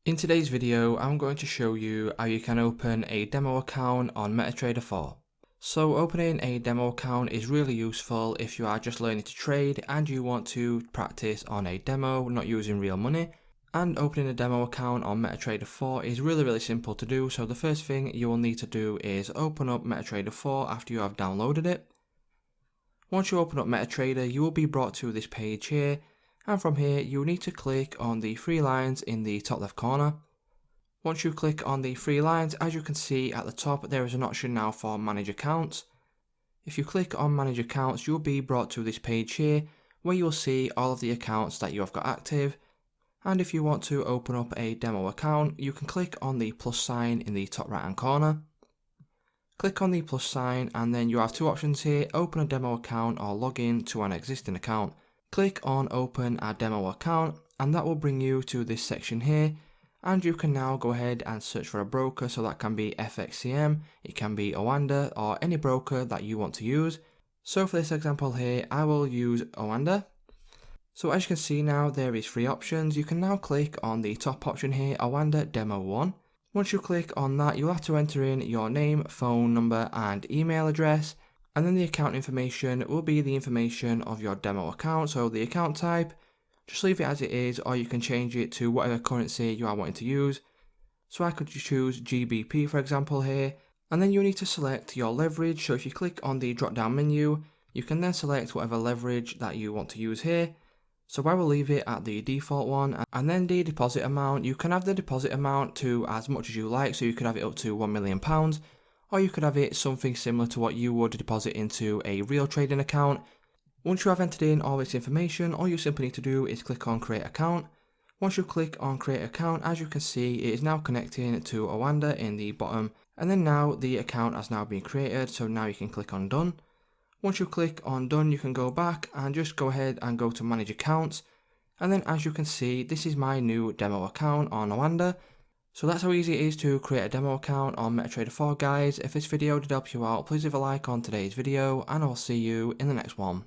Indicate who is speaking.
Speaker 1: In today's video, I'm going to show you how you can open a demo account on MetaTrader 4. So opening a demo account is really useful if you are just learning to trade and you want to practice on a demo, not using real money. And opening a demo account on MetaTrader 4 is really simple to do. So the first thing you will need to do is open up MetaTrader 4 after you have downloaded it. Once you open up MetaTrader, you will be brought to this page here. And from here, you need to click on the three lines in the top left corner. Once you click on the three lines, as you can see at the top, there is an option now for Manage Accounts. If you click on Manage Accounts, you'll be brought to this page here, where you'll see all of the accounts that you have got active. And if you want to open up a demo account, you can click on the plus sign in the top right hand corner. Click on the plus sign, and then you have two options here: open a demo account or log in to an existing account. Click on Open a Demo Account, and that will bring you to this section here, and you can now go ahead and search for a broker. So that can be FXCM, it can be Oanda, or any broker that you want to use. So for this example here, I will use Oanda. So as you can see now, there is three options. You can now click on the top option here, Oanda Demo 1. Once you click on that, you'll have to enter in your name, phone number and email address. And then the account information will be the information of your demo account. So the account type, just leave it as it is, or you can change it to whatever currency you are wanting to use. So I could choose GBP for example here. And then you need to select your leverage. So if you click on the drop down menu, you can then select whatever leverage that you want to use here. So I will leave it at the default one. And then the deposit amount, you can have the deposit amount to as much as you like. So you could have it up to £1 million. Or you could have it something similar to what you would deposit into a real trading account. Once you have entered in all this information, all you simply need to do is click on Create Account. Once you click on Create Account, as you can see, it is now connecting to Oanda in the bottom. And then now the account has now been created, so now you can click on Done. Once you click on Done, you can go back and just go ahead and go to Manage Accounts. And then as you can see, this is my new demo account on Oanda. So that's how easy it is to create a demo account on MetaTrader 4, guys. If this video did help you out, please leave a like on today's video, and I'll see you in the next one.